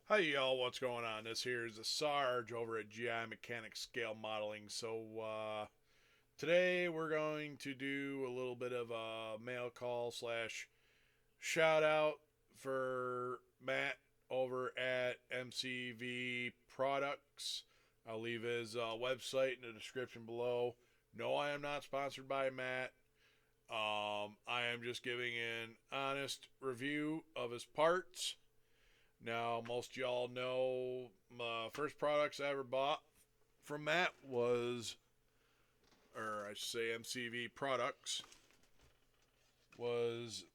Hi y'all, what's going on? This here is the Sarge over at GI Mechanics Scale Modeling. Today we're going to do a little bit of a mail call slash shout out for Matt over at MCV Products. I'll leave his website in the description below. No, I am not sponsored by Matt. I am just giving an honest review of his parts. Now, most of y'all know my first products I ever bought from Matt was, or I should say MCV Products, was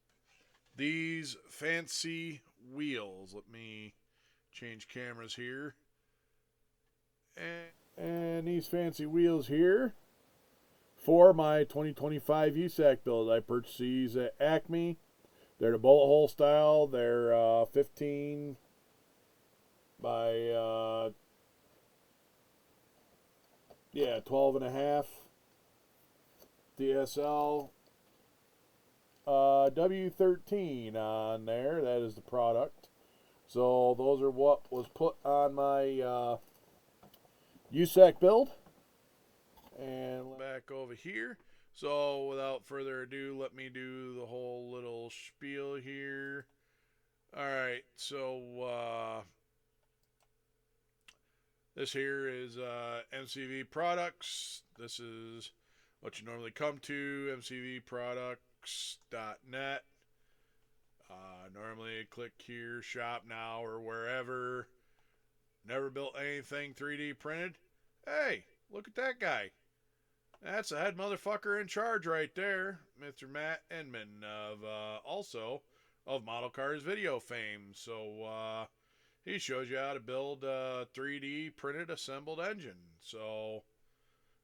these fancy wheels. Let me change cameras here. And these fancy wheels here for my 2025 USAC build. I purchased these at Acme. They're the bullet hole style. They're 15 by 12 and a half DSL W13 on there. That is the product. So those are what was put on my USAC build. And back over here. So without further ado, let me do the whole little spiel here. Alright, so this here is MCV Products. This is what you normally come to, mcvproducts.net. Normally click here, shop now, or wherever. Never built anything 3D printed. Hey, look at that guy. That's the head motherfucker in charge right there, Mr. Matt Inman of Model Cars Video fame. So he shows you how to build a 3D printed assembled engine. So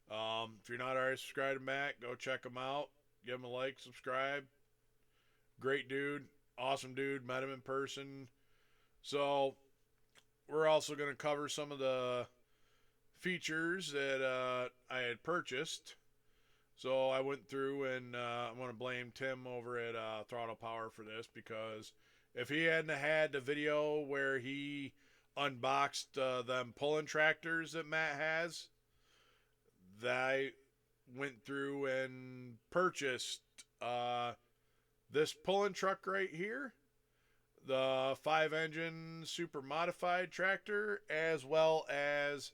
if you're not already subscribed to Matt, go check him out. Give him a like, subscribe. Great dude, awesome dude. Met him in person. So we're also going to cover some of the features that I had purchased. So I went through and I want to blame Tim over at Throttle Power for this, because if he hadn't had the video where he unboxed them pulling tractors that Matt has, that I went through and purchased this pulling truck right here, the 5-engine super modified tractor, as well as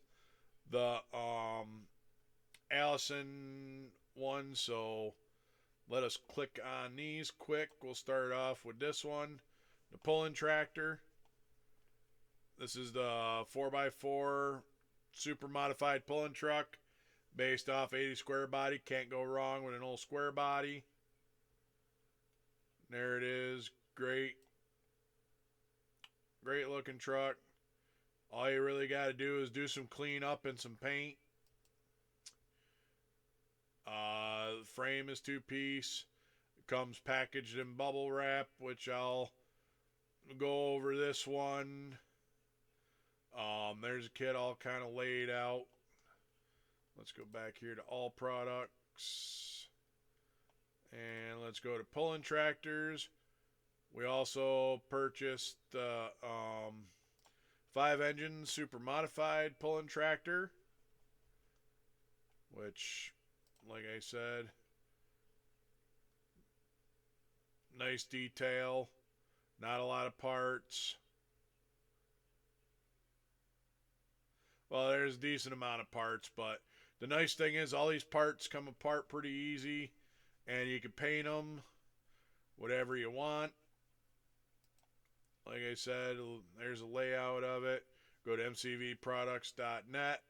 the Allison one. So let us click on these quick. We'll start off with this one, the pulling tractor. This is the 4x4 super modified pulling truck based off 80 square body. Can't go wrong with an old square body. There it is. Great looking truck. All you really got to do is do some cleanup and some paint. The frame is 2-piece. It comes packaged in bubble wrap, which I'll go over this one. There's a kit all kind of laid out. Let's go back here to all products. And let's go to pulling tractors. We also purchased the 5-engine super modified pulling tractor, which, like I said, nice detail, not a lot of parts. Well, there's a decent amount of parts, but the nice thing is all these parts come apart pretty easy, and you can paint them whatever you want. Like I said, there's a layout of it. Go to mcvproducts.net.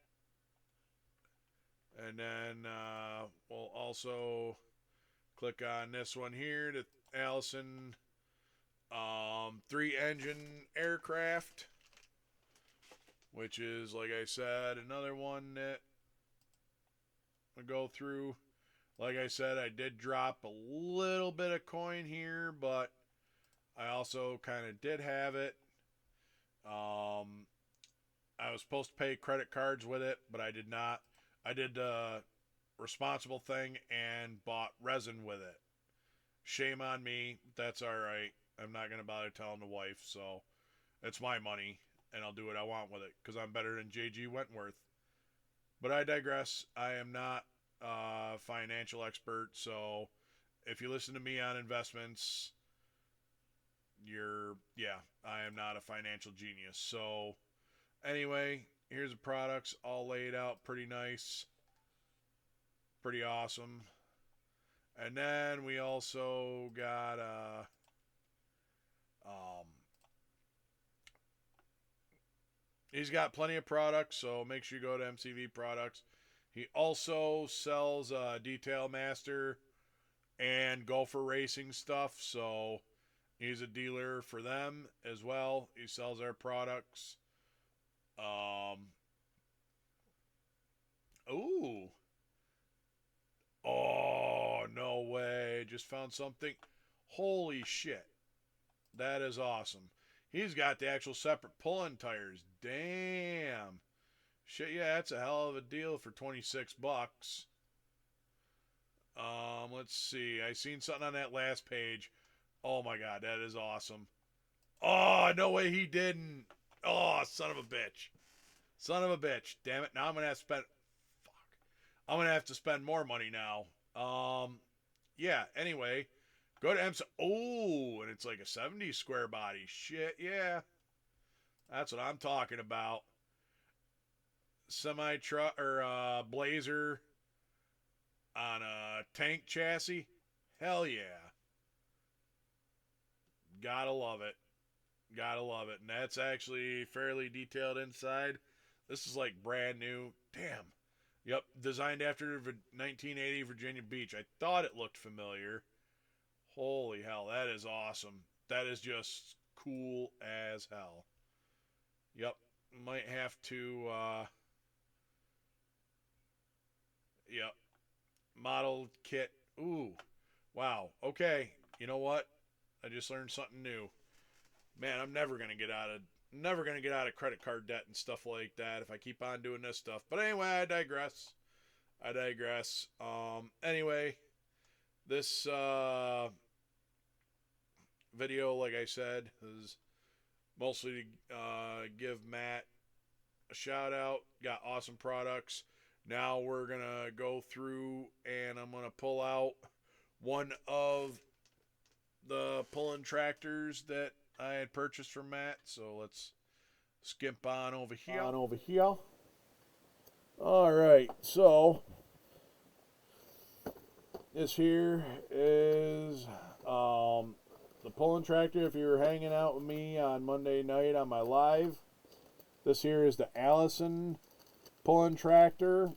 And then we'll also click on this one here, the Allison 3-engine aircraft, which is, like I said, another one that I go through. Like I said, I did drop a little bit of coin here, but I also kind of did have it. I was supposed to pay credit cards with it, but I did not. I did the responsible thing and bought resin with it. Shame on me. That's all right. I'm not going to bother telling the wife, so it's my money. and I'll do what I want with it because I'm better than J.G. Wentworth. But I digress. I am not a financial expert, so if you listen to me on investments, I am not a financial genius. So anyway, here's the products all laid out pretty nice, pretty awesome. And then we also got he's got plenty of products, so make sure you go to MCV Products. He also sells Detail Master and Gopher Racing stuff, so he's a dealer for them as well. He sells their products. Ooh. Oh, no way. Just found something. Holy shit. That is awesome. He's got the actual separate pulling tires. Damn. Shit, yeah, that's a hell of a deal for 26 bucks. Let's see. I seen something on that last page. Oh my god, that is awesome. Oh, no way he didn't. Oh, son of a bitch. Son of a bitch. Damn it. Now I'm going to have to spend... Fuck. I'm going to have to spend more money now. Yeah, anyway. Go to MC... Oh, and it's like a 70 square body. Shit, yeah. That's what I'm talking about. Semi-truck or Blazer on a tank chassis. Hell yeah. Gotta love it. Gotta love it. And that's actually fairly detailed inside. This is like brand new. Damn. Yep. Designed after 1980 Virginia Beach. I thought it looked familiar. Holy hell. That is awesome. That is just cool as hell. Yep. Might have to, yep. Model kit. Ooh. Wow. Okay. You know what? I just learned something new. Man, I'm never gonna get out of credit card debt and stuff like that if I keep on doing this stuff. But anyway, I digress. Anyway, this video, like I said, is mostly to give Matt a shout out. Got awesome products. Now we're gonna go through and I'm gonna pull out one of the pulling tractors that I had purchased from Matt. So let's skimp on over here. All right, so this here is the pulling tractor. If you were hanging out with me on Monday night on my live, this here is the Allison pulling tractor.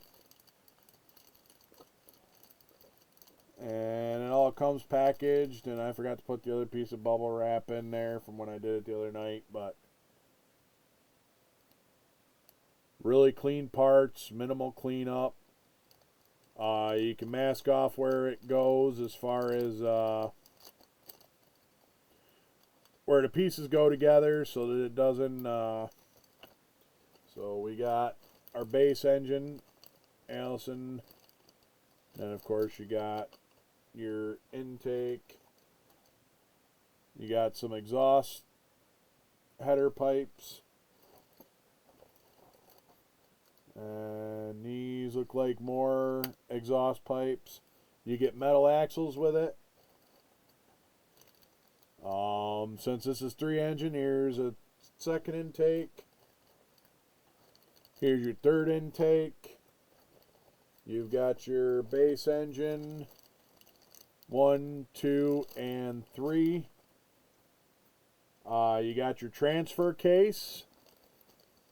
And it all comes packaged, and I forgot to put the other piece of bubble wrap in there from when I did it the other night, but really clean parts, minimal cleanup. You can mask off where it goes as far as where the pieces go together so that it doesn't, so we got our base engine, Allison, and of course you got your intake, you got some exhaust header pipes, and these look like more exhaust pipes. You get metal axles with it. Since this is 3 engine, here's a second intake, here's your third intake, you've got your base engine 1, 2, and 3. You got your transfer case,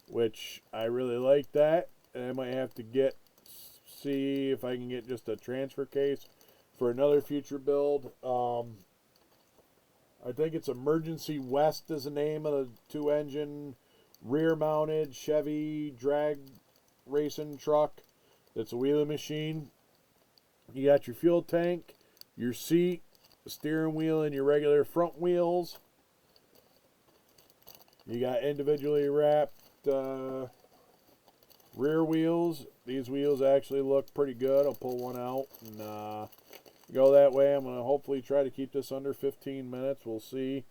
which I really like that. And I might have to see if I can get just a transfer case for another future build. I think it's Emergency West is the name of the 2-engine rear-mounted Chevy drag racing truck. That's a wheelie machine. You got your fuel tank, your seat, the steering wheel, and your regular front wheels. You got individually wrapped rear wheels. These wheels actually look pretty good. I'll pull one out and go that way. I'm going to hopefully try to keep this under 15 minutes. We'll see.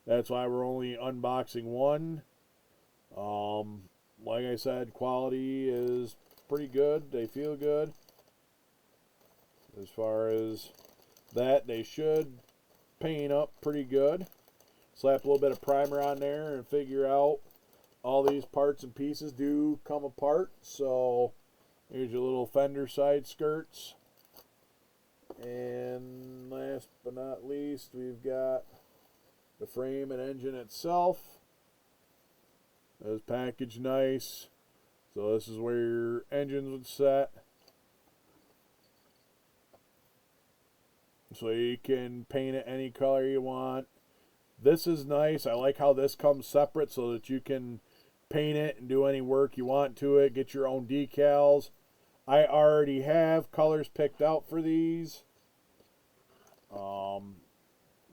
That's why we're only unboxing one. Like I said, quality is pretty good. They feel good. As far as that, they should paint up pretty good. Slap a little bit of primer on there and figure out all these parts and pieces do come apart. So here's your little fender side skirts. And last but not least, we've got the frame and engine itself. It's packaged nice. So this is where your engines would set. So you can paint it any color you want. This is nice. I like how this comes separate so that you can paint it and do any work you want to it. Get your own decals. I already have colors picked out for these.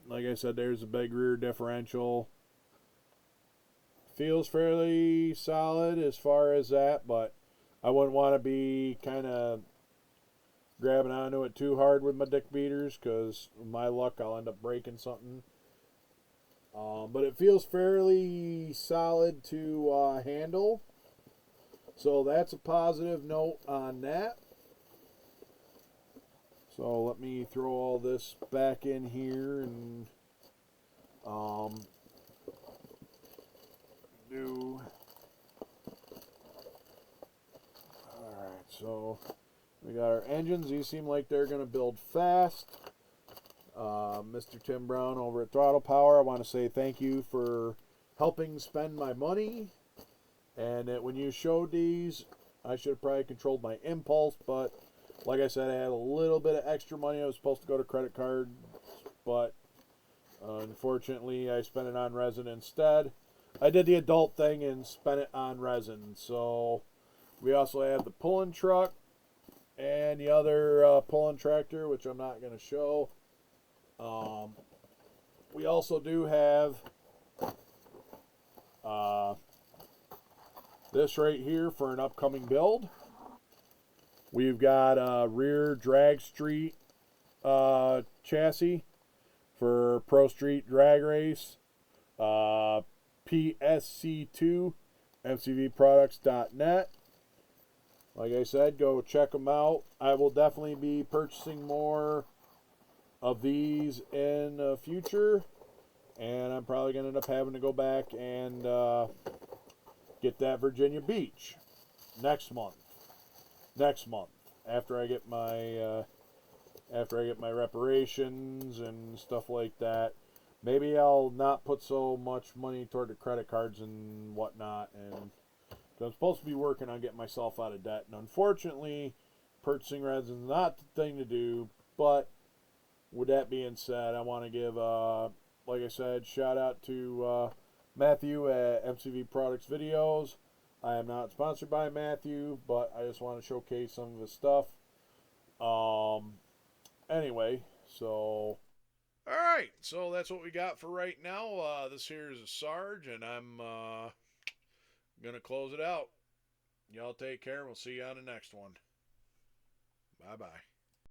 Like I said, there's a big rear differential. Feels fairly solid as far as that, but I wouldn't want to be kind of grabbing onto it too hard with my dick beaters, because with my luck I'll end up breaking something. But it feels fairly solid to handle, so that's a positive note on that. So let me throw all this back in here and do. Alright, so we got our engines. These seem like they're going to build fast. Mr. Tim Brown over at Throttle Power, I want to say thank you for helping spend my money. And that when you showed these, I should have probably controlled my impulse, but like I said, I had a little bit of extra money. I was supposed to go to credit card, but unfortunately I spent it on resin instead. I did the adult thing and spent it on resin. So we also have the pulling truck and the other pulling tractor, which I'm not going to show. We also do have this right here for an upcoming build. We've got a rear drag street chassis for Pro Street Drag Race. PSC2, MCVProducts.net. Like I said, go check them out. I will definitely be purchasing more of these in the future, and I'm probably going to end up having to go back and get that Virginia Beach next month. After I get my reparations and stuff like that. Maybe I'll not put so much money toward the credit cards and whatnot, and I'm supposed to be working on getting myself out of debt. And unfortunately, purchasing resin is not the thing to do. But with that being said, I want to give, like I said, shout out to Matthew at MCV Products Videos. I am not sponsored by Matthew, but I just want to showcase some of his stuff. Anyway, so. Alright, so that's what we got for right now. This here is a Sarge, and I'm going to close it out. Y'all take care, and we'll see you on the next one. Bye-bye.